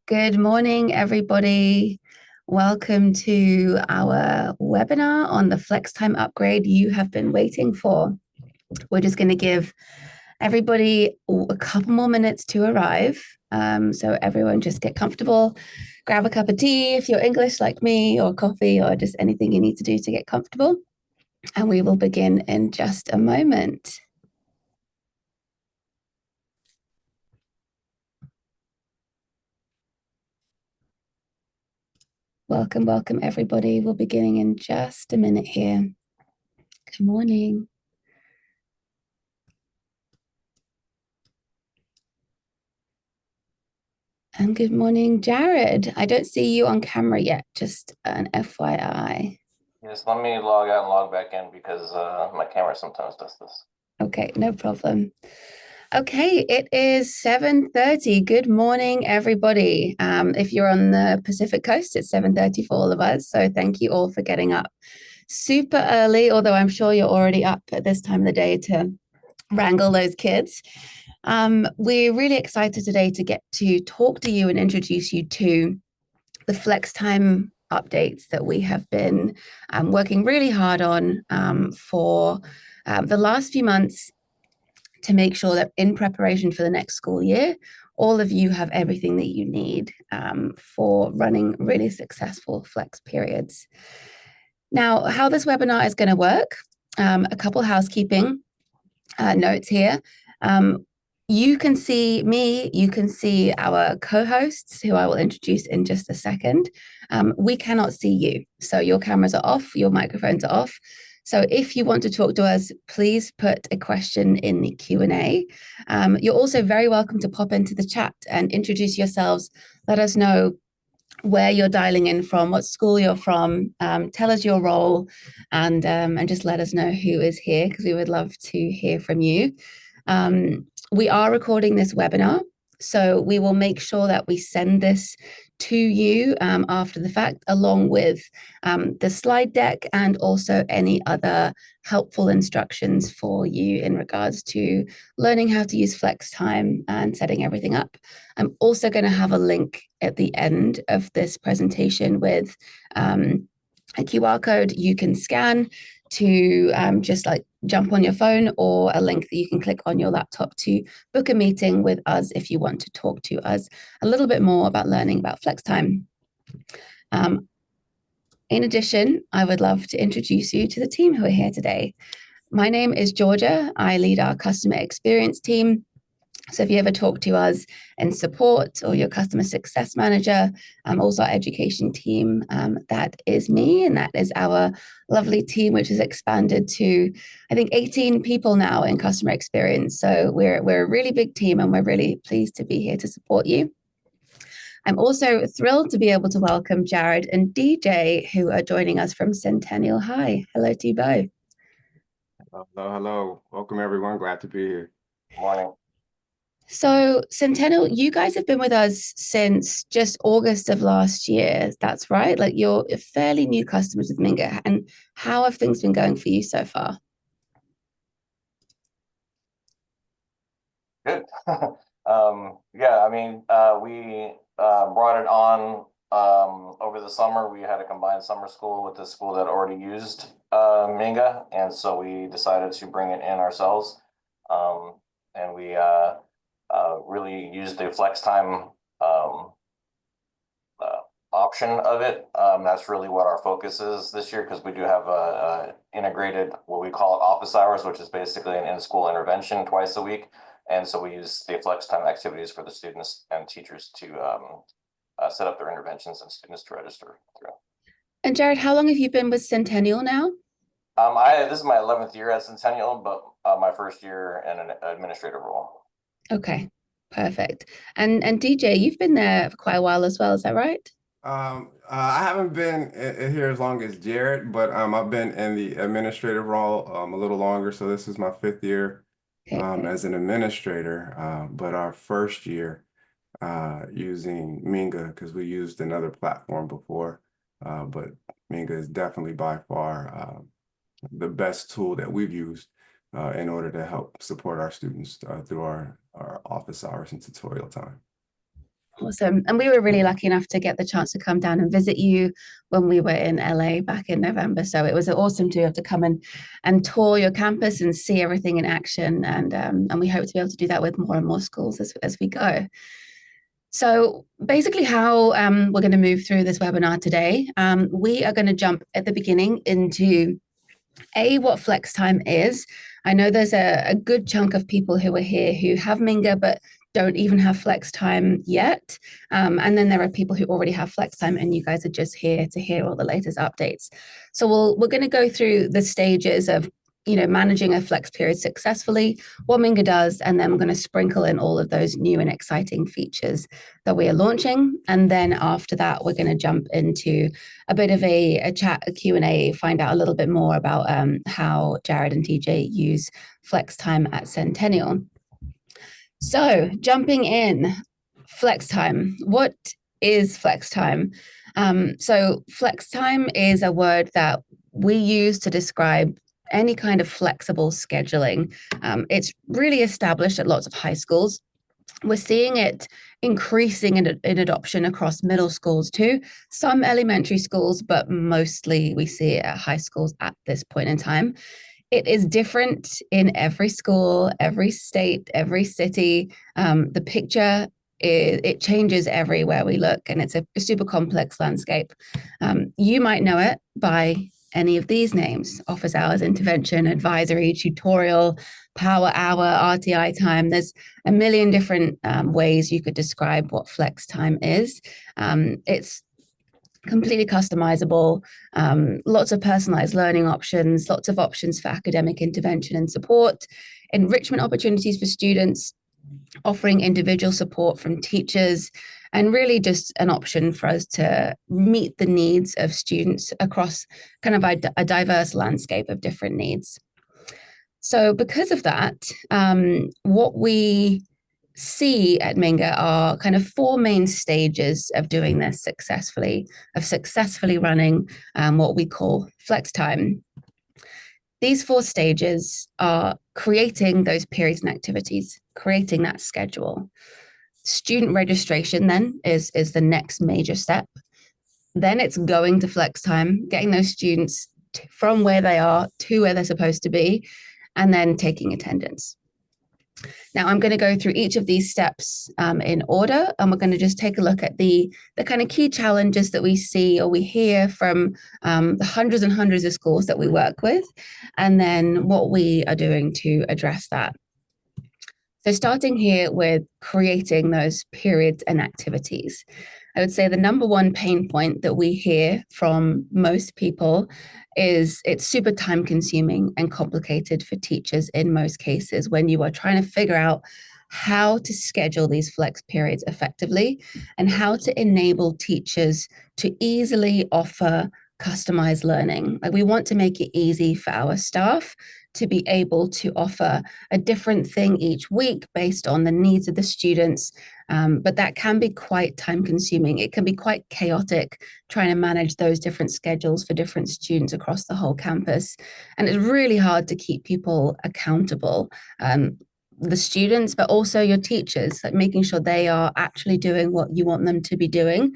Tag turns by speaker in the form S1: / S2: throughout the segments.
S1: Good morning, everybody. Welcome to our webinar on the FlexTime upgrade you have been waiting for. We're just going to give everybody a couple more minutes to arrive. So everyone just get comfortable, grab a cup of tea if you're English like me, or coffee, or just anything you need to do to get comfortable. And we will begin in just a moment. Welcome, welcome, everybody. We're beginning in just a minute here. Good morning. And good morning, Jared. I don't see you on camera yet, just an FYI.
S2: Yes, let me log out and log back in because my camera sometimes does this.
S1: Okay, no problem. Okay, it is 7:30. Good morning, everybody. If you're on the Pacific Coast, it's 7:30 for all of us. So thank you all for getting up super early, although I'm sure you're already up at this time of the day to wrangle those kids. We're really excited today to get to talk to you and introduce you to the FlexTime updates that we have been working really hard on for the last few months to make sure that in preparation for the next school year, all of you have everything that you need for running really successful flex periods. Now, how this webinar is going to work, a couple housekeeping notes here. You can see me, you can see our co-hosts, who I will introduce in just a second. We cannot see you, so your cameras are off, your microphones are off. So if you want to talk to us, please put a question in the Q&A. You're also very welcome to pop into the chat and introduce yourselves. Let us know where you're dialing in from, what school you're from, tell us your role, and just let us know who is here, because we would love to hear from you. We are recording this webinar, so we will make sure that we send this to you after the fact, along with the slide deck and also any other helpful instructions for you in regards to learning how to use FlexTime and setting everything up. I'm also going to have a link at the end of this presentation with a QR code you can scan to just like jump on your phone, or a link that you can click on your laptop to book a meeting with us if you want to talk to us a little bit more about learning about FlexTime. In addition, I would love to introduce you to the team who are here today. My name is Georgia. I lead our customer experience team. So if you ever talk to us in support or your customer success manager, also our education team, that is me, and that is our lovely team, which has expanded to, I think, 18 people now in customer experience. So we're a really big team, and we're really pleased to be here to support you. I'm also thrilled to be able to welcome Jared and DJ, who are joining us from Centennial High. Hello to you both.
S3: Hello, hello. Welcome, everyone. Glad to be here.
S2: Morning.
S1: So, Centennial, you guys have been with us since just August of last year. That's right. Like, you're fairly new customers with Minga. And how have things been going for you so far?
S2: Good. Yeah, I mean, we brought it on over the summer. We had a combined summer school with the school that already used Minga, and so we decided to bring it in ourselves. And we really used the FlexTime option of it. That's really what our focus is this year, because we do have a integrated, what we call it, office hours, which is basically an in-school intervention twice a week. And so we use the FlexTime activities for the students and teachers to set up their interventions and students to register through.
S1: And Jared, how long have you been with Centennial now?
S2: This is my 11th year at Centennial, but my first year in an administrative role.
S1: Okay, perfect. And DJ, you've been there for quite a while as well, is that right?
S3: I haven't been here as long as Jared, but I've been in the administrative role a little longer. So this is my 5th year
S1: Okay.
S3: as an administrator, but our first year using Minga, because we used another platform before, but Minga is definitely by far the best tool that we've used in order to help support our students through our office hours and tutorial time.
S1: Awesome. And we were really lucky enough to get the chance to come down and visit you when we were in LA back in November. So it was awesome to be able to come and tour your campus and see everything in action. And we hope to be able to do that with more and more schools as we go. So basically how we're going to move through this webinar today, we are going to jump at the beginning into what FlexTime is. I know there's a good chunk of people who are here who have Minga, but don't even have FlexTime yet. And then there are people who already have FlexTime, and you guys are just here to hear all the latest updates. So we're going to go through the stages of managing a flex period successfully, what Minga does, and then we're going to sprinkle in all of those new and exciting features that we are launching. And then after that, we're going to jump into a bit of a chat, a Q&A, find out a little bit more about how Jared and TJ use FlexTime at Centennial. So jumping in, FlexTime. What is FlexTime? So FlexTime is a word that we use to describe any kind of flexible scheduling. It's really established at lots of high schools. We're seeing it increasing in adoption across middle schools too, some elementary schools, but mostly we see it at high schools at this point in time. It is different in every school, every state, every city. The picture it changes everywhere we look, and it's a super complex landscape. You might know it by any of these names: office hours, intervention, advisory, tutorial, power hour, RTI time. There's a million different ways you could describe what flex time is. It's completely customizable, lots of personalized learning options, lots of options for academic intervention and support, enrichment opportunities for students, offering individual support from teachers, and really just an option for us to meet the needs of students across kind of a diverse landscape of different needs. So because of that, what we see at Minga are kind of four main stages of doing this successfully, of successfully running what we call FlexTime. These four stages are creating those periods and activities, creating that schedule. Student registration then is the next major step. Then it's going to FlexTime, getting those students from where they are to where they're supposed to be, and then taking attendance. Now, I'm going to go through each of these steps in order, and we're going to just take a look at the kind of key challenges that we see or we hear from the hundreds and hundreds of schools that we work with, and then what we are doing to address that. So starting here with creating those periods and activities, I would say the number one pain point that we hear from most people is it's super time consuming and complicated for teachers in most cases when you are trying to figure out how to schedule these flex periods effectively and how to enable teachers to easily offer customized learning. Like, we want to make it easy for our staff to be able to offer a different thing each week based on the needs of the students. But that can be quite time consuming. It can be quite chaotic trying to manage those different schedules for different students across the whole campus. And it's really hard to keep people accountable. The students, but also your teachers, like making sure they are actually doing what you want them to be doing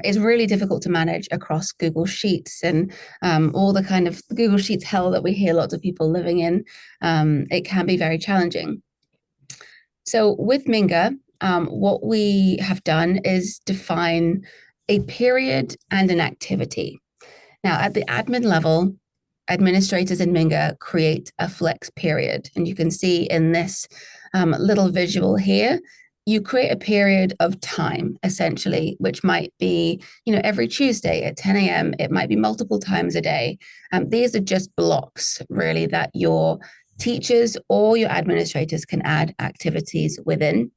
S1: is really difficult to manage across Google Sheets and all the kind of Google Sheets hell that we hear lots of people living in. It can be very challenging. So with Minga, what we have done is define a period and an activity. Now, at the admin level, administrators in Minga create a flex period. And you can see in this little visual here, you create a period of time, essentially, which might be, every Tuesday at 10 a.m. It might be multiple times a day. These are just blocks, really, that your teachers or your administrators can add activities within.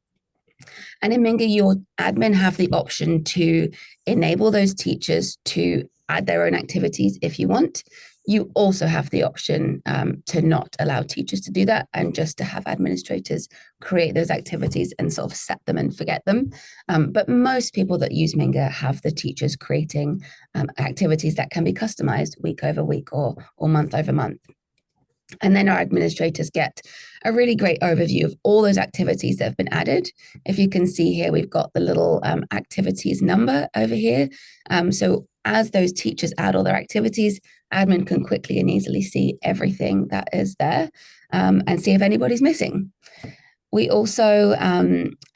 S1: And in Minga, your admin have the option to enable those teachers to add their own activities if you want. You also have the option to not allow teachers to do that and just to have administrators create those activities and sort of set them and forget them. But most people that use Minga have the teachers creating activities that can be customized week over week or month over month. And then our administrators get a really great overview of all those activities that have been added. If you can see here, we've got the little activities number over here. So as those teachers add all their activities, admin can quickly and easily see everything that is there and see if anybody's missing. We also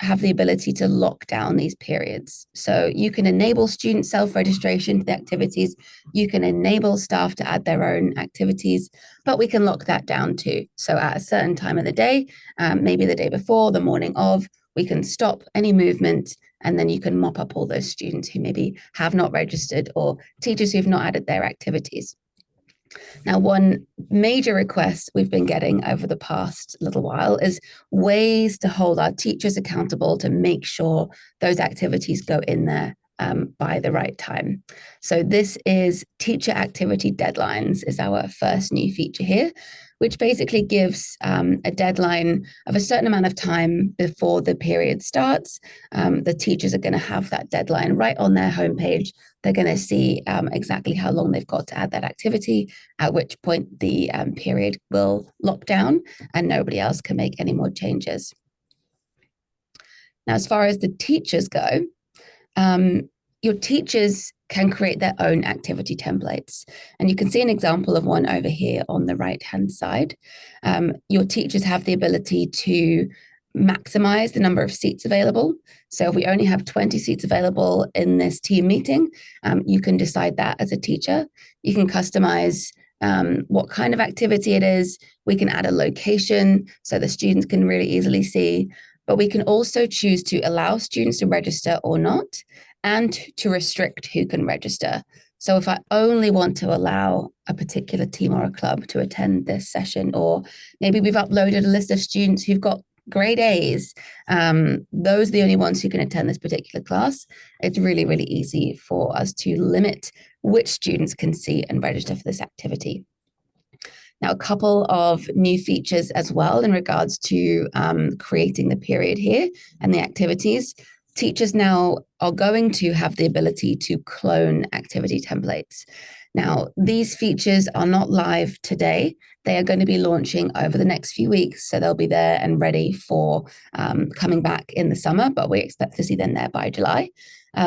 S1: have the ability to lock down these periods. So you can enable student self-registration to the activities. You can enable staff to add their own activities, but we can lock that down too. So at a certain time of the day, maybe the day before, the morning of, we can stop any movement, and then you can mop up all those students who maybe have not registered or teachers who have not added their activities. Now, one major request we've been getting over the past little while is ways to hold our teachers accountable to make sure those activities go in there by the right time. So this is teacher activity deadlines is our first new feature here, which basically gives a deadline of a certain amount of time before the period starts. The teachers are going to have that deadline right on their homepage. They're going to see exactly how long they've got to add that activity, at which point the period will lock down and nobody else can make any more changes. Now, as far as the teachers go, your teachers can create their own activity templates. And you can see an example of one over here on the right-hand side. Your teachers have the ability to maximize the number of seats available. So if we only have 20 seats available in this team meeting, you can decide that as a teacher. You can customize what kind of activity it is. We can add a location so the students can really easily see, but we can also choose to allow students to register or not, and to restrict who can register. So if I only want to allow a particular team or a club to attend this session, or maybe we've uploaded a list of students who've got grade A's, those are the only ones who can attend this particular class, it's really, really easy for us to limit which students can see and register for this activity. Now, a couple of new features as well in regards to creating the period here and the activities. Teachers now are going to have the ability to clone activity templates. Now, these features are not live today. They are going to be launching over the next few weeks, so they'll be there and ready for coming back in the summer, but we expect to see them there by July.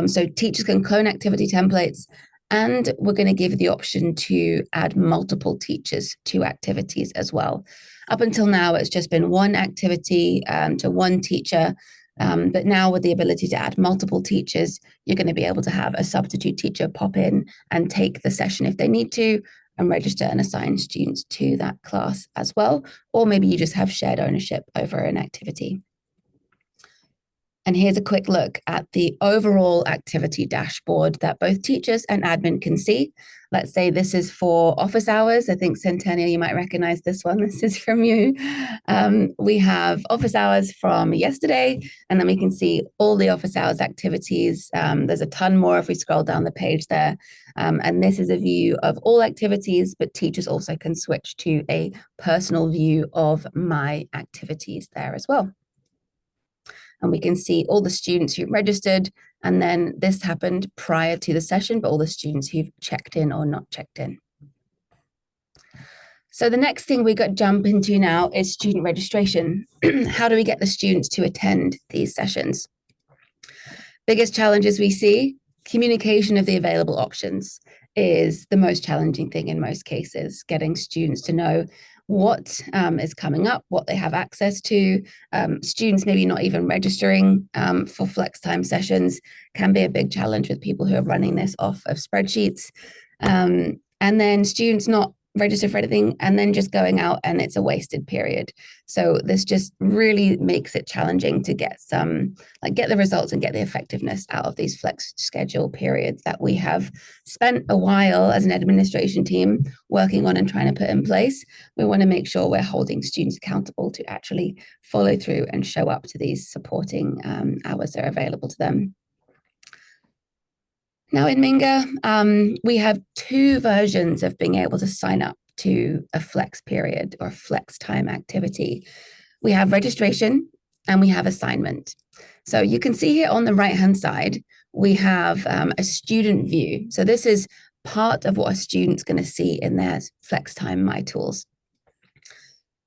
S1: So teachers can clone activity templates, and we're going to give the option to add multiple teachers to activities as well. Up until now, it's just been one activity to one teacher. But now with the ability to add multiple teachers, you're going to be able to have a substitute teacher pop in and take the session if they need to, and register and assign students to that class as well. Or maybe you just have shared ownership over an activity. And here's a quick look at the overall activity dashboard that both teachers and admin can see. Let's say this is for office hours. I think Centennial, you might recognize this one. This is from you. We have office hours from yesterday, and then we can see all the office hours activities. There's a ton more if we scroll down the page there. And this is a view of all activities, but teachers also can switch to a personal view of my activities there as well. And we can see all the students who registered, and then this happened prior to the session, but all the students who've checked in or not checked in. So the next thing we got jump into now is student registration. How do we get the students to attend these sessions? Biggest challenges we see, communication of the available options is the most challenging thing in most cases, getting students to know what is coming up, what they have access to. Students maybe not even registering for FlexTime sessions can be a big challenge with people who are running this off of spreadsheets. And then students not register for anything and then just going out, and it's a wasted period. So this just really makes it challenging to get the results and get the effectiveness out of these flex schedule periods that we have spent a while as an administration team working on and trying to put in place. We want to make sure we're holding students accountable to actually follow through and show up to these supporting hours that are available to them. Now in Minga, we have two versions of being able to sign up to a flex period or flex time activity. We have registration and we have assignment. So you can see here on the right-hand side, we have a student view. So this is part of what a student's going to see in their FlexTime My Tools.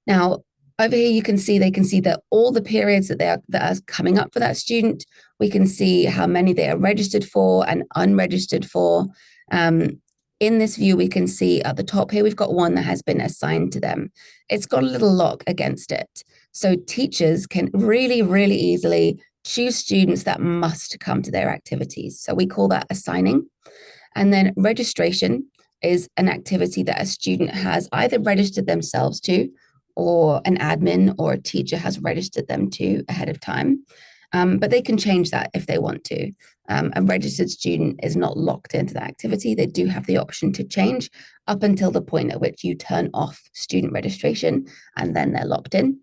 S1: Now, Over here, you can see they can see that all the periods that are coming up for that student. We can see how many they are registered for and unregistered for. In this view, we can see at the top here, we've got one that has been assigned to them. It's got a little lock against it. So teachers can really, really easily choose students that must come to their activities. So we call that assigning. And then registration is an activity that a student has either registered themselves to, or an admin or a teacher has registered them to ahead of time. But they can change that if they want to. A registered student is not locked into that activity. They do have the option to change up until the point at which you turn off student registration, and then they're locked in.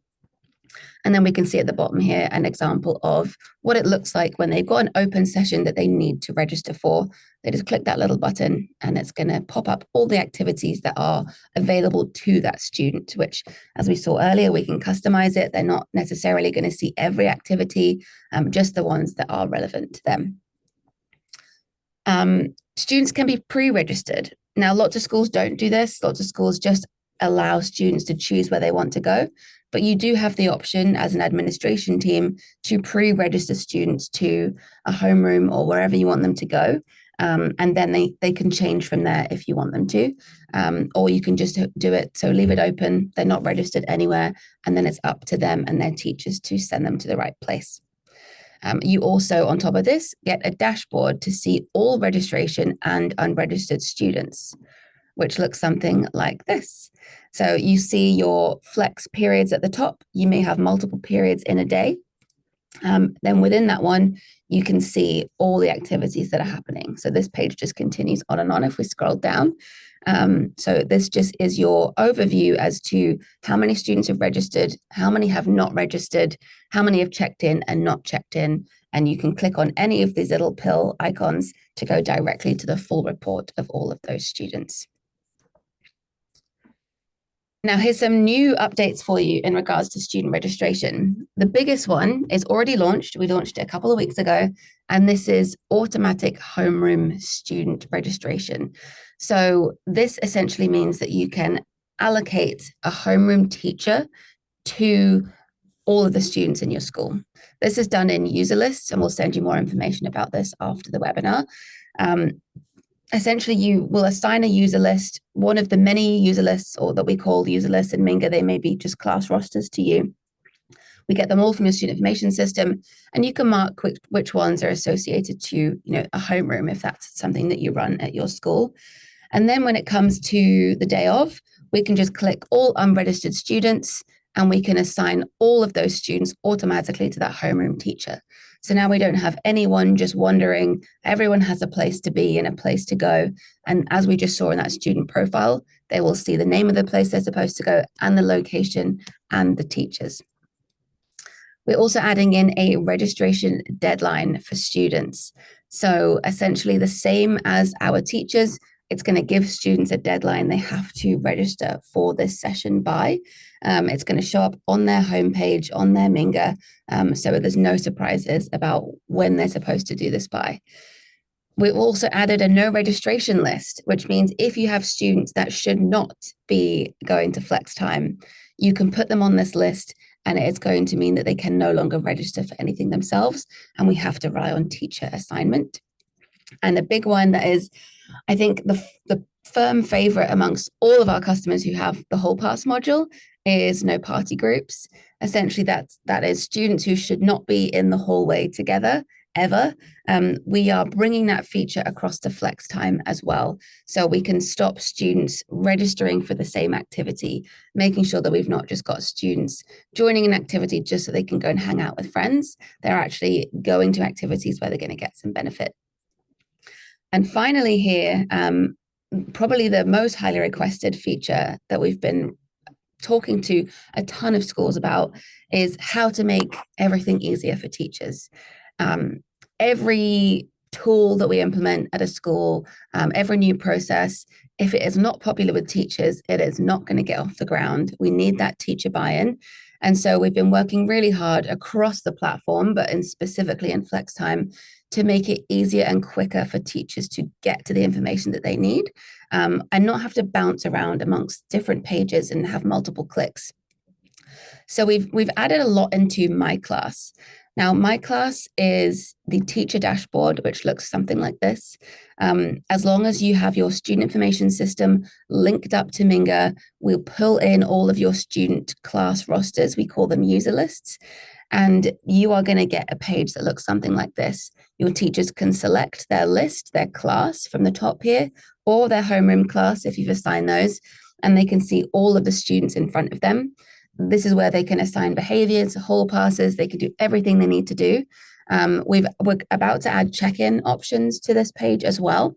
S1: And then we can see at the bottom here an example of what it looks like when they've got an open session that they need to register for. They just click that little button and it's going to pop up all the activities that are available to that student, which, as we saw earlier, we can customize it. They're not necessarily going to see every activity, just the ones that are relevant to them. Students can be pre-registered. Now, lots of schools don't do this. Lots of schools just allow students to choose where they want to go. But you do have the option as an administration team to pre-register students to a homeroom or wherever you want them to go. And then they can change from there if you want them to. Or you can just do it, so leave it open. They're not registered anywhere. And then it's up to them and their teachers to send them to the right place. You also, on top of this, get a dashboard to see all registration and unregistered students, which looks something like this. So you see your flex periods at the top. You may have multiple periods in a day. Then within that one, you can see all the activities that are happening. So this page just continues on and on if we scroll down. So this just is your overview as to how many students have registered, how many have not registered, how many have checked in and not checked in. And you can click on any of these little pill icons to go directly to the full report of all of those students. Now, here's some new updates for you in regards to student registration. The biggest one is already launched. We launched it a couple of weeks ago, and this is automatic homeroom student registration. So this essentially means that you can allocate a homeroom teacher to all of the students in your school. This is done in user lists, and we'll send you more information about this after the webinar. Essentially, you will assign a user list, one of the many user lists, or that we call user lists in Minga. They may be just class rosters to you. We get them all from your student information system, and you can mark which ones are associated to, a homeroom if that's something that you run at your school. And then when it comes to the day of, we can just click all unregistered students, and we can assign all of those students automatically to that homeroom teacher. So now we don't have anyone just wandering. Everyone has a place to be and a place to go. And as we just saw in that student profile, they will see the name of the place they're supposed to go and the location and the teachers. We're also adding in a registration deadline for students. So essentially the same as our teachers, it's going to give students a deadline they have to register for this session by. It's going to show up on their homepage, on their Minga, so there's no surprises about when they're supposed to do this by. We've also added a no registration list, which means if you have students that should not be going to FlexTime, you can put them on this list, and it's going to mean that they can no longer register for anything themselves, and we have to rely on teacher assignment. And a big one that is, I think, the firm favorite amongst all of our customers who have the whole pass module is no party groups. Essentially, that is students who should not be in the hallway together ever. We are bringing that feature across to FlexTime as well. So we can stop students registering for the same activity, making sure that we've not just got students joining an activity just so they can go and hang out with friends. They're actually going to activities where they're going to get some benefit. And finally here, probably the most highly requested feature that we've been talking to a ton of schools about is how to make everything easier for teachers. Every tool that we implement at a school, every new process, if it is not popular with teachers, it is not going to get off the ground. We need that teacher buy-in. And so we've been working really hard across the platform, but specifically in FlexTime, to make it easier and quicker for teachers to get to the information that they need, and not have to bounce around amongst different pages and have multiple clicks. So we've added a lot into My Class. Now, My Class is the teacher dashboard, which looks something like this. As long as you have your student information system linked up to Minga, we'll pull in all of your student class rosters. We call them user lists. And you are going to get a page that looks something like this. Your teachers can select their list, their class from the top here, or their homeroom class if you've assigned those, and they can see all of the students in front of them. This is where they can assign behaviors, hall passes, they can do everything they need to do. We're about to add check-in options to this page as well,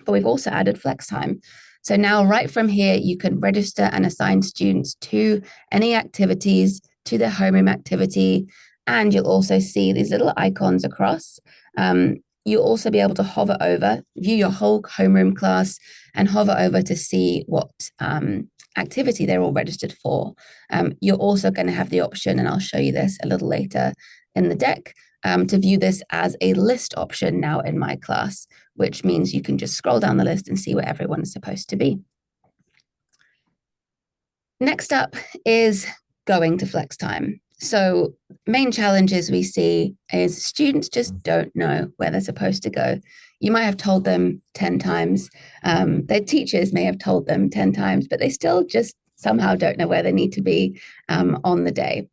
S1: but we've also added FlexTime. So now right from here, you can register and assign students to any activities, to their homeroom activity, and you'll also see these little icons across. You'll also be able to hover over, view your whole homeroom class, and hover over to see what activity they're all registered for. You're also going to have the option, and I'll show you this a little later in the deck, to view this as a list option now in My Class, which means you can just scroll down the list and see where everyone is supposed to be. Next up is going to FlexTime. So main challenges we see is students just don't know where they're supposed to go. You might have told them 10 times, their teachers may have told them 10 times, but they still just somehow don't know where they need to be on the day.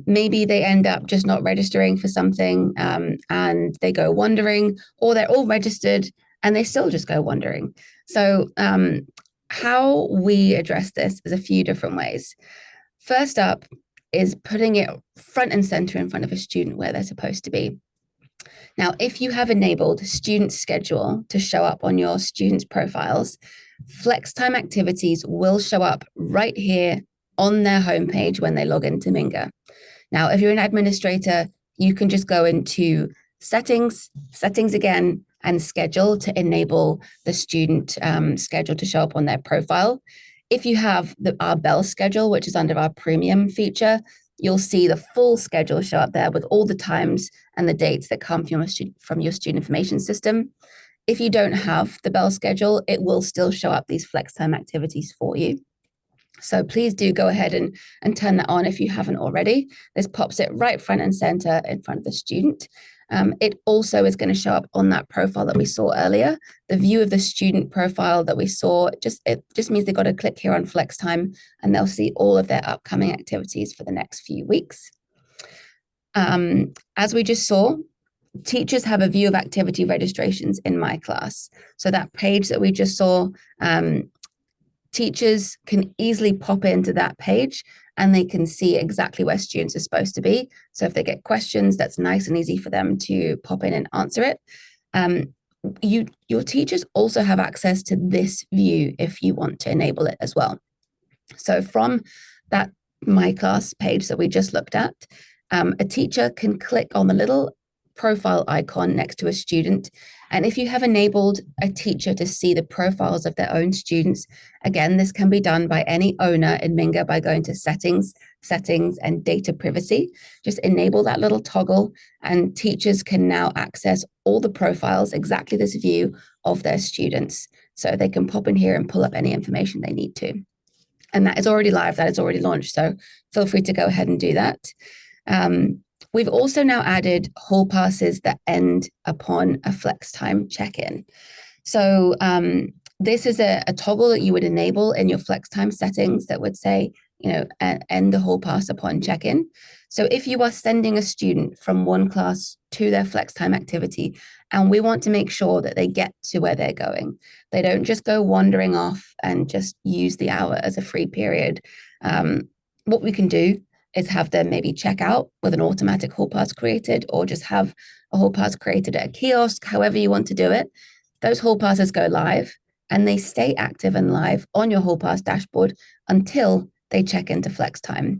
S1: Maybe they end up just not registering for something and they go wandering, or they're all registered and they still just go wandering. So how we address this is a few different ways. First up is putting it front and center in front of a student where they're supposed to be. Now, if you have enabled student schedule to show up on your students' profiles, FlexTime activities will show up right here on their homepage when they log into Minga. Now, if you're an administrator, you can just go into settings again, and schedule to enable the student schedule to show up on their profile. If you have our Bell schedule, which is under our premium feature, you'll see the full schedule show up there with all the times and the dates that come from your student information system. If you don't have the Bell schedule, it will still show up these FlexTime activities for you. So please do go ahead and turn that on if you haven't already. This pops it right front and center in front of the student. It also is going to show up on that profile that we saw earlier. The view of the student profile that we saw, it just means they've got to click here on FlexTime and they'll see all of their upcoming activities for the next few weeks. As we just saw, teachers have a view of activity registrations in My Class. So that page that we just saw, teachers can easily pop into that page and they can see exactly where students are supposed to be. So if they get questions, that's nice and easy for them to pop in and answer it. Your teachers also have access to this view if you want to enable it as well. So from that My Class page that we just looked at, a teacher can click on the little profile icon next to a student. And if you have enabled a teacher to see the profiles of their own students, again, this can be done by any owner in Minga by going to settings, and data privacy. Just enable that little toggle and teachers can now access all the profiles, exactly this view of their students. So they can pop in here and pull up any information they need to. And that is already live, that is already launched. So feel free to go ahead and do that. We've also now added hall passes that end upon a FlexTime check-in. So this is a toggle that you would enable in your FlexTime settings that would say, end the hall pass upon check-in. So if you are sending a student from one class to their FlexTime activity, and we want to make sure that they get to where they're going, they don't just go wandering off and just use the hour as a free period. What we can do is have them maybe check out with an automatic hall pass created, or just have a hall pass created at a kiosk, however you want to do it. Those hall passes go live and they stay active and live on your hall pass dashboard until they check into FlexTime.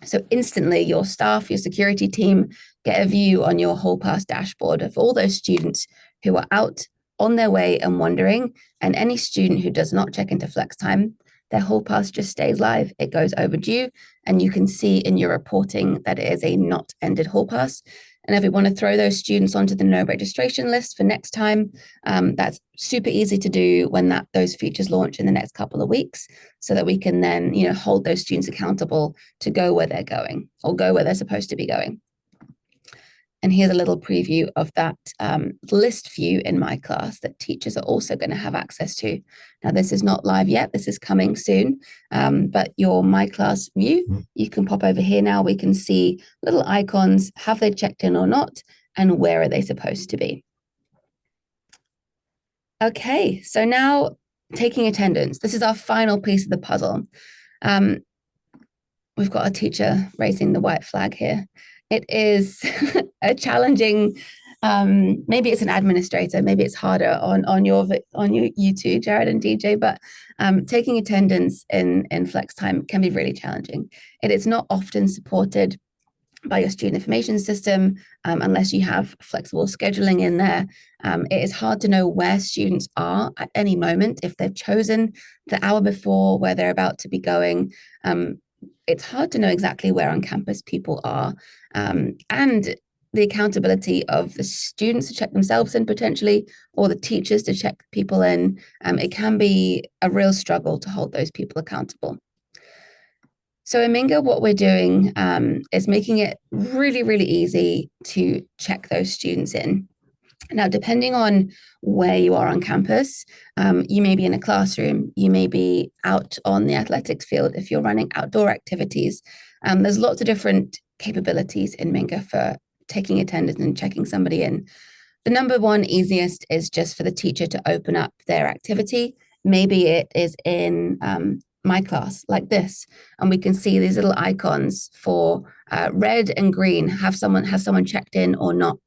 S1: So instantly your staff, your security team get a view on your hall pass dashboard of all those students who are out on their way and wandering, and any student who does not check into FlexTime, their hall pass just stays live. It goes overdue, and you can see in your reporting that it is a not ended hall pass. And if we want to throw those students onto the no registration list for next time, that's super easy to do when those features launch in the next couple of weeks, so that we can then, hold those students accountable to go where they're going or go where they're supposed to be going. And here's a little preview of that list view in my class that teachers are also going to have access to. Now, this is not live yet. This is coming soon. But your My Class view, you can pop over here now. We can see little icons. Have they checked in or not? And where are they supposed to be? Okay, so now taking attendance. This is our final piece of the puzzle. We've got a teacher raising the white flag here. It is a challenging, maybe it's an administrator, maybe it's harder on you two, Jared and DJ, but taking attendance in FlexTime can be really challenging. It is not often supported by your student information system unless you have flexible scheduling in there. It is hard to know where students are at any moment if they've chosen the hour before where they're about to be going. It's hard to know exactly where on campus people are, and the accountability of the students to check themselves in potentially, or the teachers to check people in. It can be a real struggle to hold those people accountable. So in Minga, what we're doing is making it really, really easy to check those students in. Now, depending on where you are on campus, you may be in a classroom, you may be out on the athletics field if you're running outdoor activities. There's lots of different capabilities in Minga for taking attendance and checking somebody in. The number one easiest is just for the teacher to open up their activity. Maybe it is in my class like this, and we can see these little icons for red and green. Have someone checked in or not?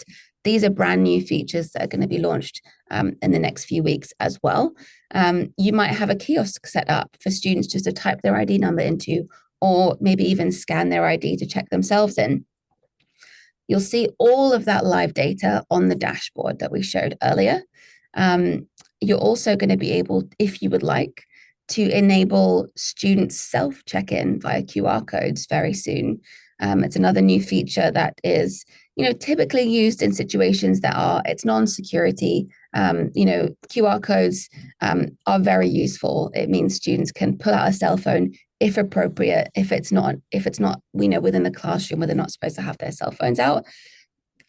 S1: These are brand new features that are going to be launched in the next few weeks as well. You might have a kiosk set up for students just to type their ID number into, or maybe even scan their ID to check themselves in. You'll see all of that live data on the dashboard that we showed earlier. You're also going to be able, if you would like, to enable students self-check-in via QR codes very soon. It's another new feature that is, typically used in situations that it's non-security. QR codes are very useful. It means students can pull out a cell phone if appropriate. If it's not, within the classroom where they're not supposed to have their cell phones out,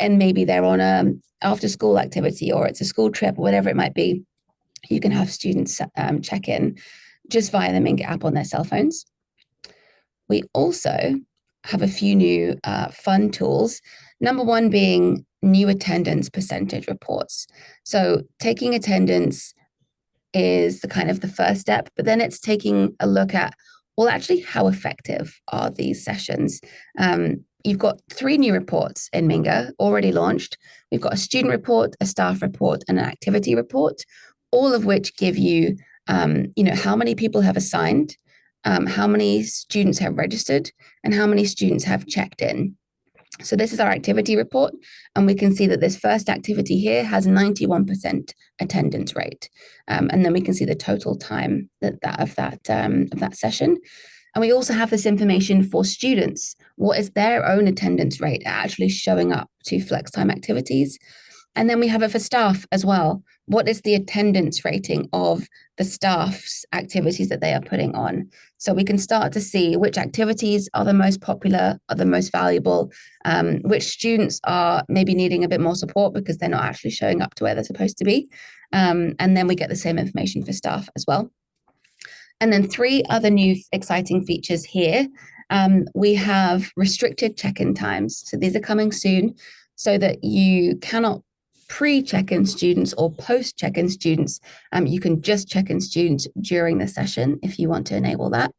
S1: and maybe they're on a after-school activity or it's a school trip or whatever it might be, you can have students check in just via the Minga app on their cell phones. We also have a few new fun tools. Number one being new attendance percentage reports. So taking attendance is the first step, but then it's taking a look at, well, actually, how effective are these sessions? You've got 3 new reports in Minga already launched. We've got a student report, a staff report, and an activity report, all of which give you, how many people have assigned, how many students have registered, and how many students have checked in. So this is our activity report, and we can see that this first activity here has 91% attendance rate, and then we can see the total time of that session. And we also have this information for students. What is their own attendance rate actually showing up to FlexTime activities? And then we have it for staff as well. What is the attendance rating of the staff's activities that they are putting on? So we can start to see which activities are the most popular, are the most valuable, which students are maybe needing a bit more support because they're not actually showing up to where they're supposed to be. And then we get the same information for staff as well. And then 3 other new exciting features here. We have restricted check-in times. So these are coming soon so that you cannot pre-check-in students or post-check-in students. You can just check in students during the session if you want to enable that.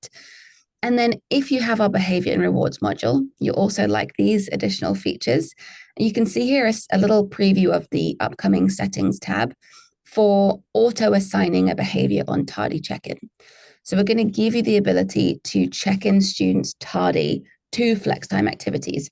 S1: And then if you have our behavior and rewards module, you also like these additional features. You can see here a little preview of the upcoming settings tab for auto-assigning a behavior on tardy check-in. So we're going to give you the ability to check in students tardy to FlexTime activities.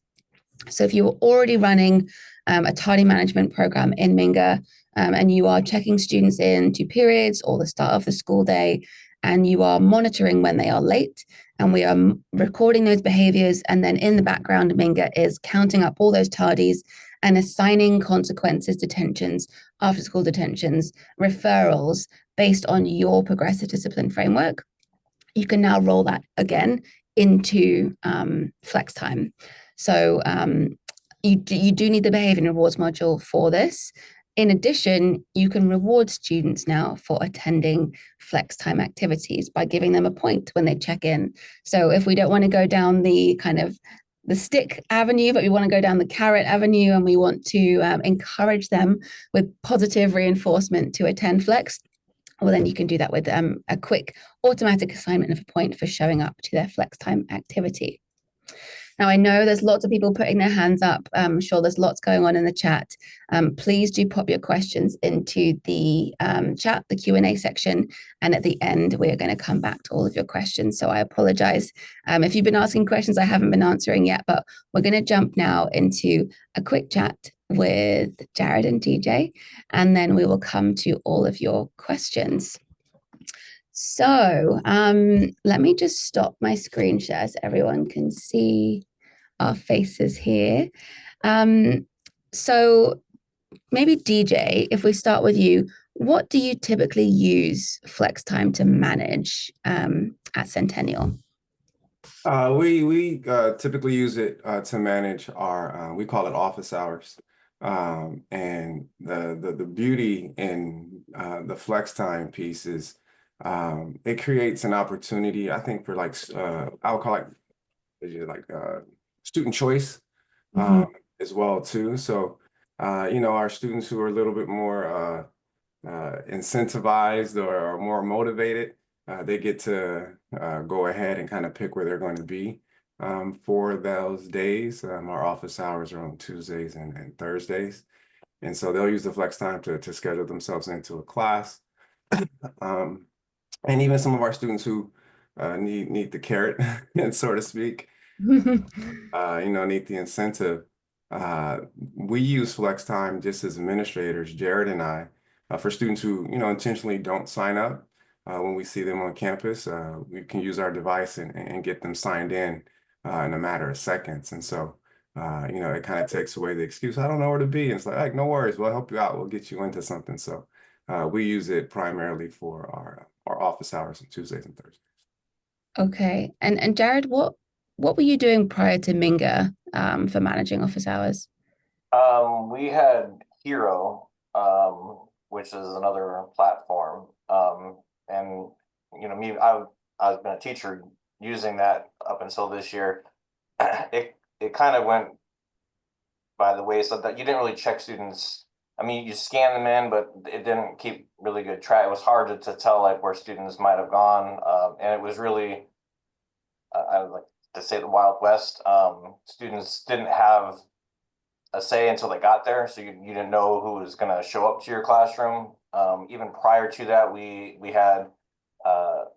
S1: So if you're already running a tardy management program in Minga, and you are checking students in to periods or the start of the school day, and you are monitoring when they are late, and we are recording those behaviors, and then in the background, Minga is counting up all those tardies and assigning consequences, detentions, after school detentions, referrals based on your progressive discipline framework, you can now roll that again into FlexTime. So you do need the behavior and rewards module for this. In addition, you can reward students now for attending FlexTime activities by giving them a point when they check in. So if we don't want to go down the kind of the stick avenue, but we want to go down the carrot avenue, and we want to encourage them with positive reinforcement to attend Flex, well, then you can do that with a quick automatic assignment of a point for showing up to their FlexTime activity. Now, I know there's lots of people putting their hands up. I'm sure there's lots going on in the chat. Please do pop your questions into the chat, the Q&A section. And at the end, we are going to come back to all of your questions. So I apologize if you've been asking questions I haven't been answering yet, but we're going to jump now into a quick chat with Jared and DJ, and then we will come to all of your questions. So let me just stop my screen share so everyone can see our faces here. So maybe DJ, if we start with you, what do you typically use FlexTime to manage at Centennial?
S3: We typically use it to manage our we call it office hours. And the beauty in the FlexTime piece is it creates an opportunity, I think, for like I would call it student choice as well too. So our students who are a little bit more incentivized or more motivated, they get to go ahead and kind of pick where they're going to be for those days. Our office hours are on Tuesdays and Thursdays. And so they'll use the FlexTime to schedule themselves into a class. And even some of our students who need the carrot, so to speak, need the incentive. We use FlexTime just as administrators, Jared and I, for students who, intentionally don't sign up. When we see them on campus, we can use our device and get them signed in a matter of seconds. And so, it kind of takes away the excuse, I don't know where to be. And it's like, no worries, we'll help you out. We'll get you into something. So we use it primarily for our office hours on Tuesdays and Thursdays.
S1: Okay. And Jared, what were you doing prior to Minga for managing office hours?
S2: We had Hero, which is another platform. And I've been a teacher using that up until this year. It kind of went by the wayside that you didn't really check students. I mean, you scan them in, but it didn't keep really good track. It was hard to tell like where students might have gone, and it was really, I would like to say, the Wild West. Students didn't have a say until they got there, so you didn't know who was going to show up to your classroom. Even prior to that, we had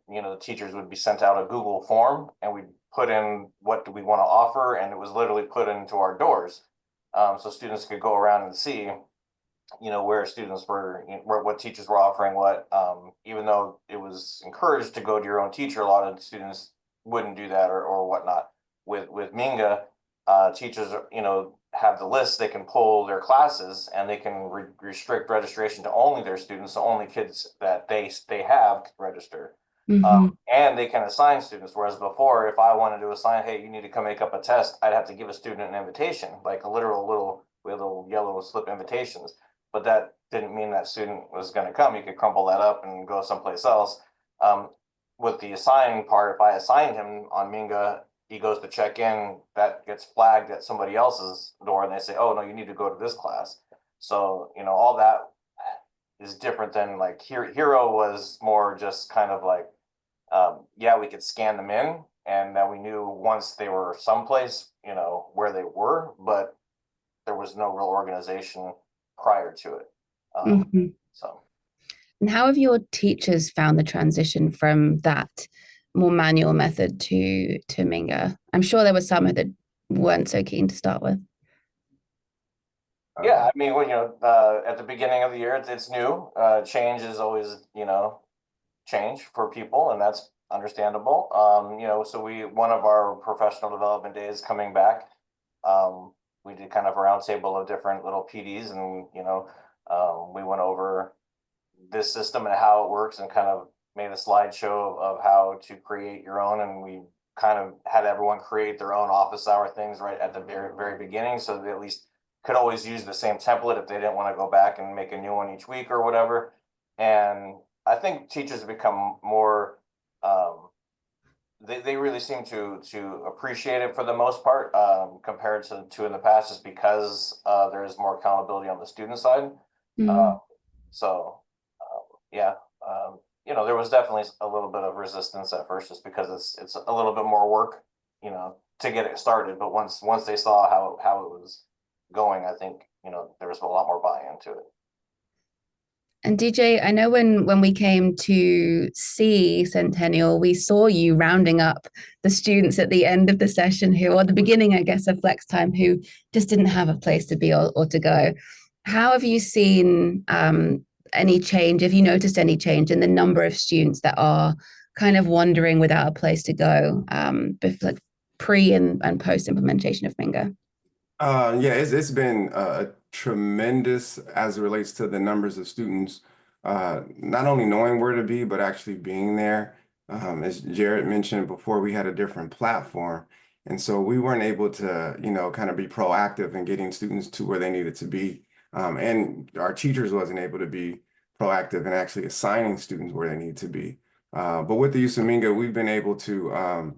S2: the teachers would be sent out a Google form, and we'd put in what do we want to offer, and it was literally put into our doors, so students could go around and see where students were, what teachers were offering what. Even though it was encouraged to go to your own teacher, a lot of students wouldn't do that or whatnot. With Minga, teachers have the list, they can pull their classes, and they can restrict registration to only their students, so only kids that they have can register. And they can assign students, whereas before, if I wanted to assign, hey, you need to come make up a test, I'd have to give a student an invitation, like a literal little yellow slip invitations. But that didn't mean that student was going to come. You could crumple that up and go someplace else. With the assign part, if I assigned him on Minga, he goes to check in, that gets flagged at somebody else's door, and they say, oh, no, you need to go to this class. So, all that is different than like Hero was more just kind of like, we could scan them in, and that we knew once they were someplace, where they were, but there was no real organization prior to it. So.
S1: And how have your teachers found the transition from that more manual method to Minga? I'm sure there were some that weren't so keen to start with.
S2: Yeah, I mean, at the beginning of the year, it's new. Change is always, change for people, and that's understandable. So one of our professional development days coming back, we did kind of a roundtable of different little PDs, and we went over this system and how it works, and kind of made a slideshow of how to create your own. And we kind of had everyone create their own office hour things right at the very, very beginning, so they at least could always use the same template if they didn't want to go back and make a new one each week or whatever. And I think teachers have become more, they really seem to appreciate it for the most part, compared to in the past, just because there is more accountability on the student side.
S1: Mm.
S2: So yeah, there was definitely a little bit of resistance at first, just because it's a little bit more work, to get it started. But once they saw how it was going, I think there was a lot more buy-in to it.
S1: And DJ, I know when we came to see Centennial, we saw you rounding up the students at the end of the session who, or the beginning, I guess, of FlexTime, who just didn't have a place to be or to go. How have you seen any change? Have you noticed any change in the number of students that are kind of wandering without a place to go, like pre and post implementation of Minga?
S3: Yeah, it's been tremendous as it relates to the numbers of students, not only knowing where to be, but actually being there. As Jared mentioned before, we had a different platform, and so we weren't able to, kind of be proactive in getting students to where they needed to be. And our teachers wasn't able to be proactive in actually assigning students where they need to be. But with the use of Minga, we've been able to,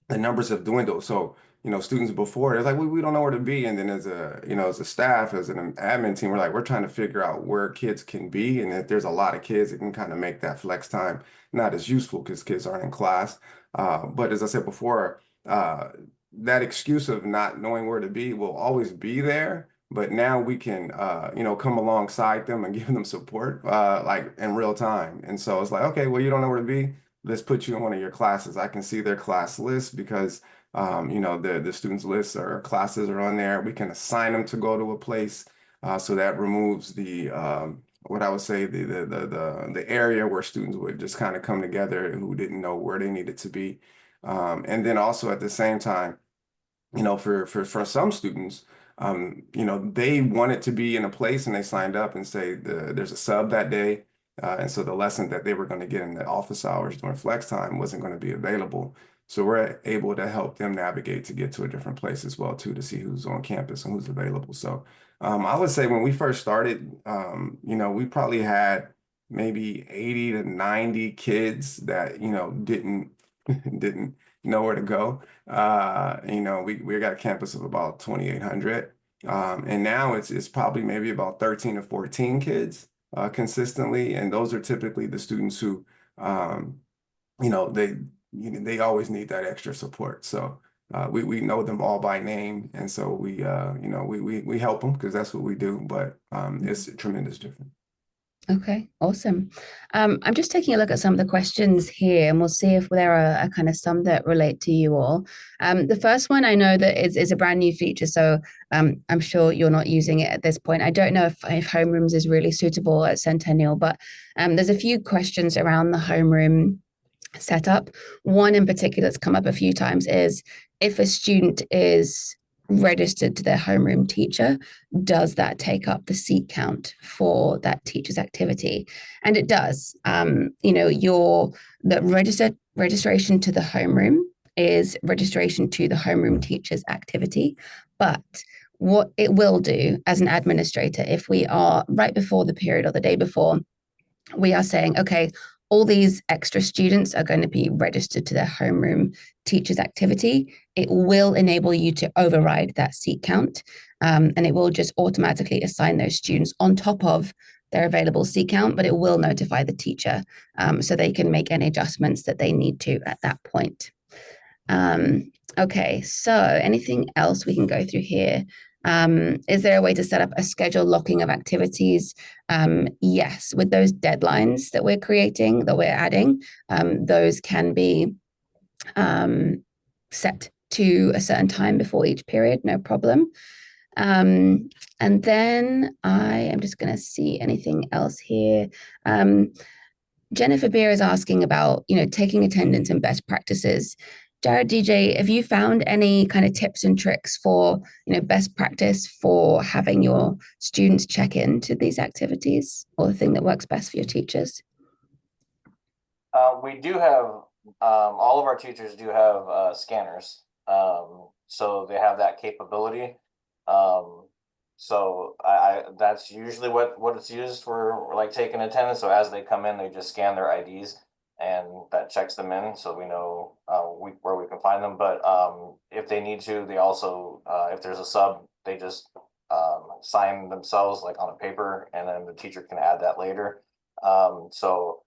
S3: the numbers have dwindled. So, students before, they're like, we don't know where to be. And then as a staff, as an admin team, we're trying to figure out where kids can be. And if there's a lot of kids, it can kind of make that flex time not as useful because kids aren't in class. But as I said before, that excuse of not knowing where to be will always be there. But now we can, come alongside them and give them support, like in real time. And so it's like, okay, well, you don't know where to be. Let's put you in one of your classes. I can see their class list because the students lists or classes are on there. We can assign them to go to a place. So that removes the what I would say the area where students would just kind of come together who didn't know where they needed to be. And then also at the same time, for some students, they wanted to be in a place and they signed up and say there's a sub that day. And so the lesson that they were going to get in the office hours during flex time wasn't going to be available. So we're able to help them navigate to get to a different place as well, too, to see who's on campus and who's available. So I would say when we first started, we probably had maybe 80 to 90 kids that, didn't didn't know where to go. We got a campus of about 2,800. And now it's probably maybe about 13 to 14 kids consistently. And those are typically the students who, you know, they they always need that extra support. So we know them all by name. And so we help them because that's what we do. But it's a tremendous difference.
S1: Okay, awesome. I'm just taking a look at some of the questions here, and we'll see if there are kind of some that relate to you all. The first one I know that is a brand new feature, so I'm sure you're not using it at this point. I don't know if homerooms is really suitable at Centennial, but there's a few questions around the homeroom setup. One in particular that's come up a few times is if a student is registered to their homeroom teacher, does that take up the seat count for that teacher's activity? And it does. The registration to the homeroom is registration to the homeroom teacher's activity. But what it will do as an administrator, if we are right before the period or the day before, we are saying, okay, all these extra students are going to be registered to their homeroom teacher's activity. It will enable you to override that seat count, and it will just automatically assign those students on top of their available seat count, but it will notify the teacher so they can make any adjustments that they need to at that point. Okay, so anything else we can go through here? Is there a way to set up a schedule locking of activities? Yes, with those deadlines that we're creating, that we're adding, those can be set to a certain time before each period, no problem. And then I am just going to see anything else here. Jennifer Beer is asking about, taking attendance and best practices. Jared, DJ, have you found any kind of tips and tricks for, best practice for having your students check into these activities, or the thing that works best for your teachers?
S2: We do have, all of our teachers do have scanners. So they have that capability. So that's usually what it's used for, like taking attendance. So as they come in, they just scan their IDs and that checks them in. So we know where we can find them. But if they need to, they also, if there's a sub, they just sign themselves like on a paper, and then the teacher can add that later. So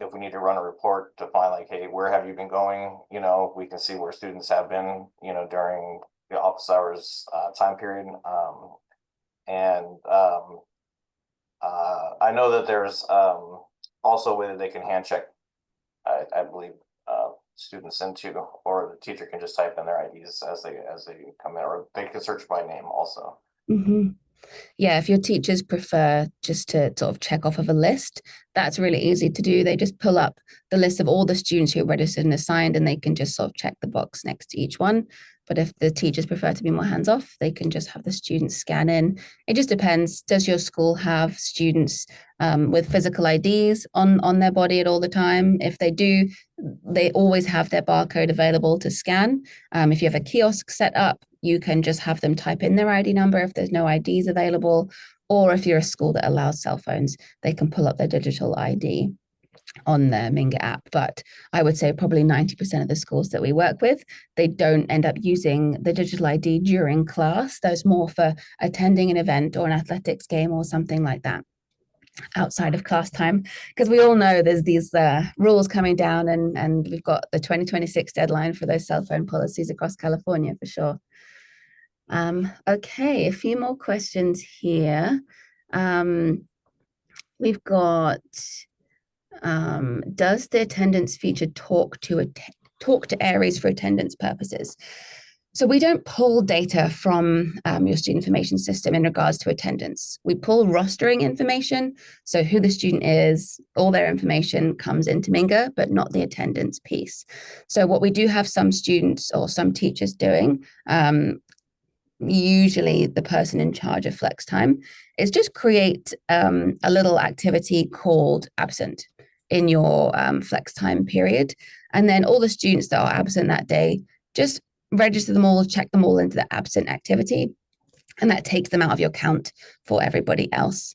S2: if we need to run a report to find like, hey, where have you been going? We can see where students have been, during the office hours time period. And I know that there's also a way that they can hand check, I believe, students into, or the teacher can just type in their IDs as they come in, or they can search by name also.
S1: Mm-hmm. Yeah, if your teachers prefer just to sort of check off of a list, that's really easy to do. They just pull up the list of all the students who are registered and assigned, and they can just sort of check the box next to each one. But if the teachers prefer to be more hands off, they can just have the students scan in. It just depends. Does your school have students with physical IDs on their body at all the time? If they do, they always have their barcode available to scan. If you have a kiosk set up, you can just have them type in their ID number if there's no IDs available. Or if you're a school that allows cell phones, they can pull up their digital ID on the Minga app. But I would say probably 90% of the schools that we work with, they don't end up using the digital ID during class. Those more for attending an event or an athletics game or something like that outside of class time, because we all know there's these rules coming down, and we've got the 2026 deadline for those cell phone policies across California for sure. Okay, a few more questions here. We've got, does the attendance feature talk to Aries for attendance purposes? So we don't pull data from your student information system in regards to attendance. We pull rostering information, so who the student is, all their information comes into Minga, but not the attendance piece. So what we do have some students or some teachers doing, usually the person in charge of FlexTime, is just create a little activity called absent in your FlexTime period. And then all the students that are absent that day, just register them all, check them all into the absent activity. And that takes them out of your count for everybody else,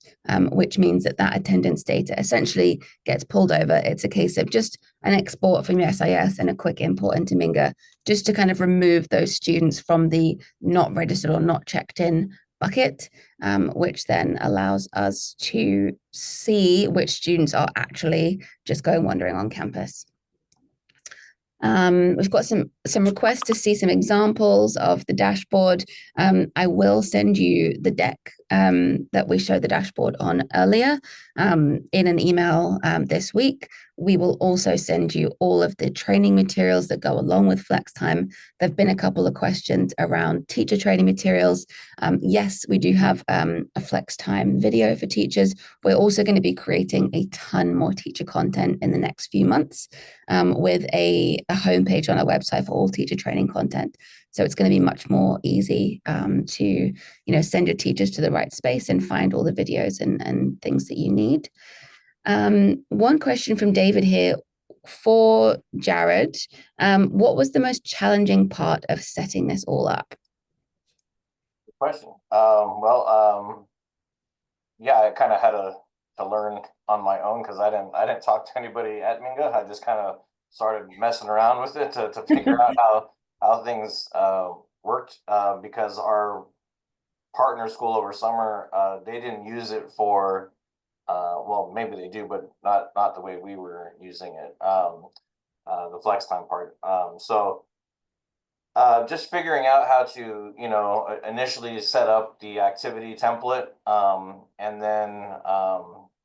S1: which means that attendance data essentially gets pulled over. It's a case of just an export from your SIS and a quick import into Minga, just to kind of remove those students from the not registered or not checked in bucket, which then allows us to see which students are actually just going wandering on campus. We've got some requests to see some examples of the dashboard. I will send you the deck that we showed the dashboard on earlier in an email this week. We will also send you all of the training materials that go along with FlexTime. There have been a couple of questions around teacher training materials. Yes, we do have a FlexTime video for teachers. We're also going to be creating a ton more teacher content in the next few months with a homepage on our website for all teacher training content. So it's going to be much more easy to send your teachers to the right space and find all the videos and things that you need. One question from David here for Jared. What was the most challenging part of setting this all up?
S2: Good question. Yeah, I kind of had to learn on my own, because I didn't talk to anybody at Minga. I just kind of started messing around with it to figure out how things worked, because our partner school over summer, they didn't use it for well, maybe they do, but not the way we were using it, the FlexTime part. So just figuring out how to, initially set up the activity template, and then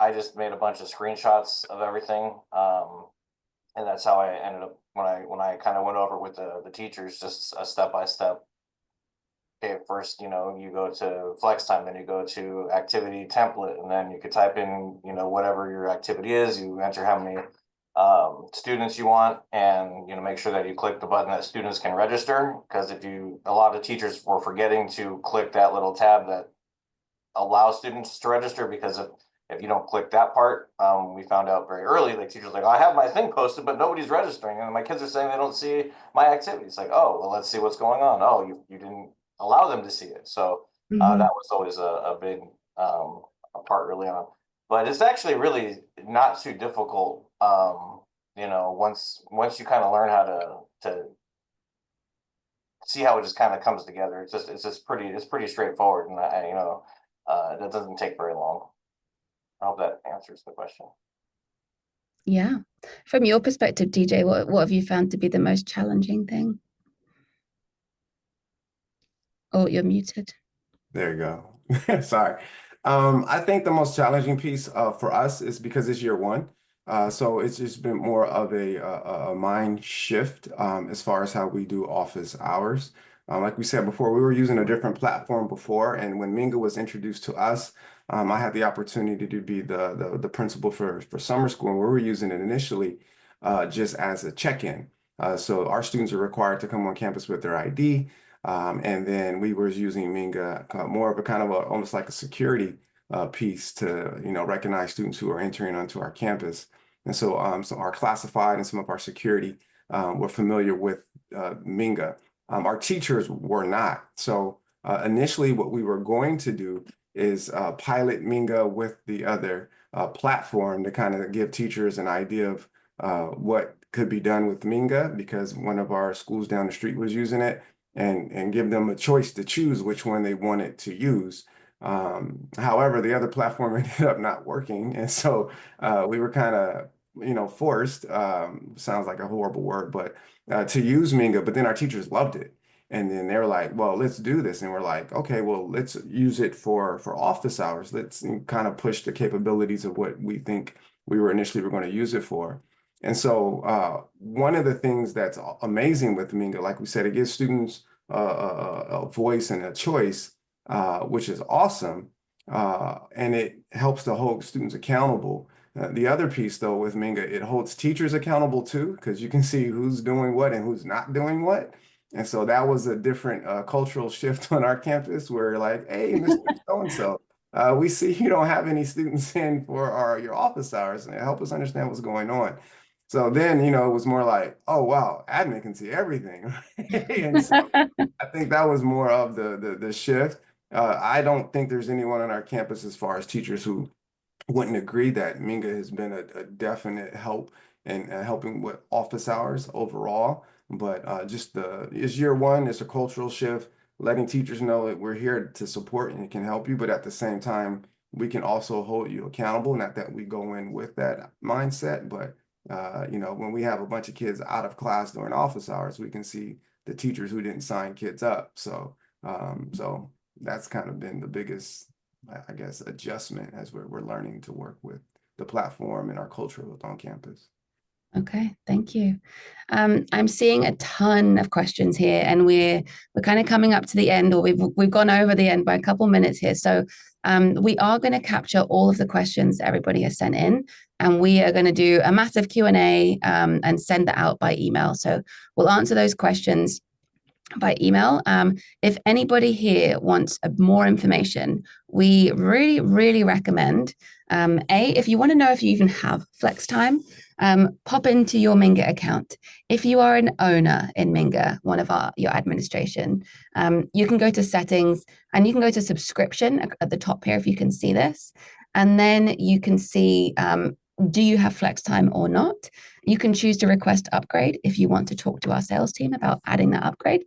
S2: I just made a bunch of screenshots of everything, and that's how I ended up when I kind of went over with the teachers, just a step by step. Okay, first, you go to FlexTime, then you go to activity template, and then you could type in, whatever your activity is. You enter how many students you want, and make sure that you click the button that students can register, because a lot of teachers were forgetting to click that little tab that allows students to register, because if you don't click that part, we found out very early, like teachers like, oh, I have my thing posted, but nobody's registering, and my kids are saying they don't see my activities. Like, oh, well, let's see what's going on. Oh, you didn't allow them to see it. So that was always a big a part early on. But it's actually really not too difficult. Once you kind of learn how to see how it just kind of comes together. It's pretty straightforward, and that doesn't take very long. I hope that answers the question.
S1: Yeah. From your perspective, DJ, what have you found to be the most challenging thing? Oh, you're muted.
S3: There you go. Sorry. I think the most challenging piece for us is because it's year one. So it's just been more of a mind shift as far as how we do office hours. Like we said before, we were using a different platform before, and when Minga was introduced to us, I had the opportunity to be the principal for summer school, and we were using it initially just as a check-in. So our students are required to come on campus with their ID. And then we were using Minga more of a kind of almost like a security piece to recognize students who are entering onto our campus. And so our classified and some of our security were familiar with Minga. Our teachers were not. So initially what we were going to do is pilot Minga with the other platform to kind of give teachers an idea of what could be done with Minga, because one of our schools down the street was using it, and give them a choice to choose which one they wanted to use. However, the other platform ended up not working. And so we were kind of, forced, sounds like a horrible word, but to use Minga, but then our teachers loved it. And then they were like, well, let's do this. And we're like, okay, well, let's use it for office hours. Let's kind of push the capabilities of what we think we were going to use it for. And so one of the things that's amazing with Minga, like we said, it gives students a voice and a choice, which is awesome. And it helps to hold students accountable. The other piece, though, with Minga, it holds teachers accountable too, because you can see who's doing what and who's not doing what. And so that was a different cultural shift on our campus, where like, hey, Mr. So-and-so, we see you don't have any students in for your office hours, and help us understand what's going on. So then, it was more like, oh, wow, admin can see everything. And so I think that was more of the shift. I don't think there's anyone on our campus as far as teachers who wouldn't agree that Minga has been a definite help in helping with office hours overall. But it's year one, it's a cultural shift, letting teachers know that we're here to support and can help you, but at the same time, we can also hold you accountable. Not that we go in with that mindset, but when we have a bunch of kids out of class during office hours, we can see the teachers who didn't sign kids up. So that's kind of been the biggest, I guess, adjustment as we're learning to work with the platform and our culture on campus.
S1: Okay, thank you. I'm seeing a ton of questions here, and we're kind of coming up to the end, or we've gone over the end by a couple minutes here. So we are going to capture all of the questions everybody has sent in, and we are going to do a massive Q&A and send that out by email. So we'll answer those questions by email. If anybody here wants more information, we really, really recommend, if you want to know if you even have FlexTime, pop into your Minga account. If you are an owner in Minga, one of your administration, you can go to settings and you can go to subscription at the top here, if you can see this. And then you can see, do you have FlexTime or not? You can choose to request upgrade if you want to talk to our sales team about adding that upgrade.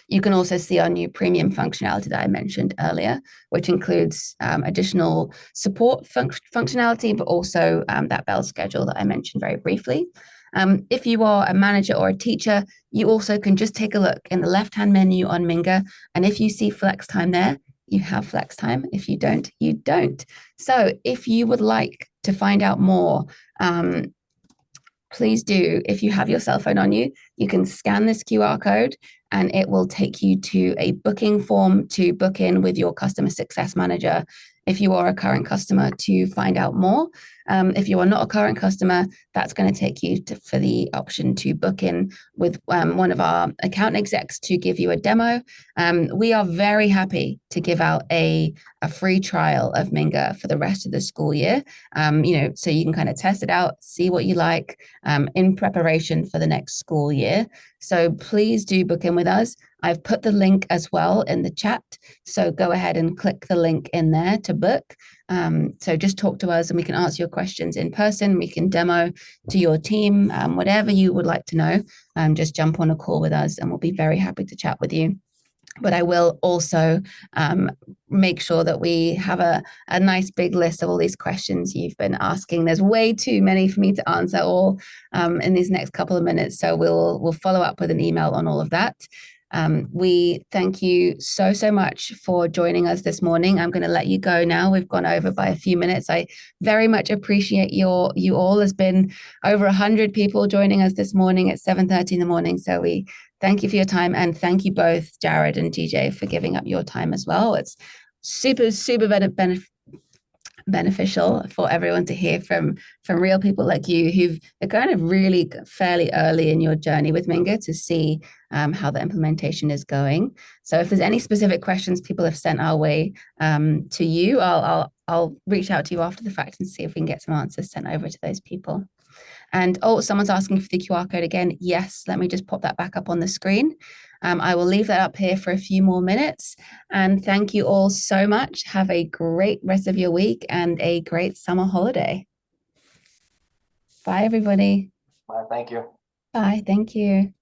S1: You can also see our new premium functionality that I mentioned earlier, which includes additional support functionality, but also that bell schedule that I mentioned very briefly. If you are a manager or a teacher, you also can just take a look in the left-hand menu on Minga, and if you see FlexTime there, you have FlexTime. If you don't, you don't. So if you would like to find out more, please do. If you have your cell phone on you, you can scan this QR code and it will take you to a booking form to book in with your customer success manager. if you are a current customer to find out more. If you are not a current customer, that's going to take you for the option to book in with one of our account execs to give you a demo. We are very happy to give out a free trial of Minga for the rest of the school year, so you can kind of test it out, see what you like in preparation for the next school year. So please do book in with us. I've put the link as well in the chat. So go ahead and click the link in there to book. So just talk to us and we can answer your questions in person. We can demo to your team, whatever you would like to know. Just jump on a call with us and we'll be very happy to chat with you. But I will also make sure that we have a nice big list of all these questions you've been asking. There's way too many for me to answer all in these next couple of minutes. So we'll follow up with an email on all of that. We thank you so much for joining us this morning. I'm going to let you go now. We've gone over by a few minutes. I very much appreciate you all. There's been over 100 people joining us this morning at 7:30 in the morning. So we thank you for your time, and thank you both, Jared and GJ, for giving up your time as well. It's super beneficial for everyone to hear from real people like you who've kind of really fairly early in your journey with Minga to see how the implementation is going. So if there's any specific questions people have sent our way to you, I'll reach out to you after the fact and see if we can get some answers sent over to those people. And someone's asking for the QR code again. Yes, let me just pop that back up on the screen. I will leave that up here for a few more minutes. And thank you all so much. Have a great rest of your week and a great summer holiday. Bye, everybody.
S2: Bye, thank you.
S1: Bye, thank you.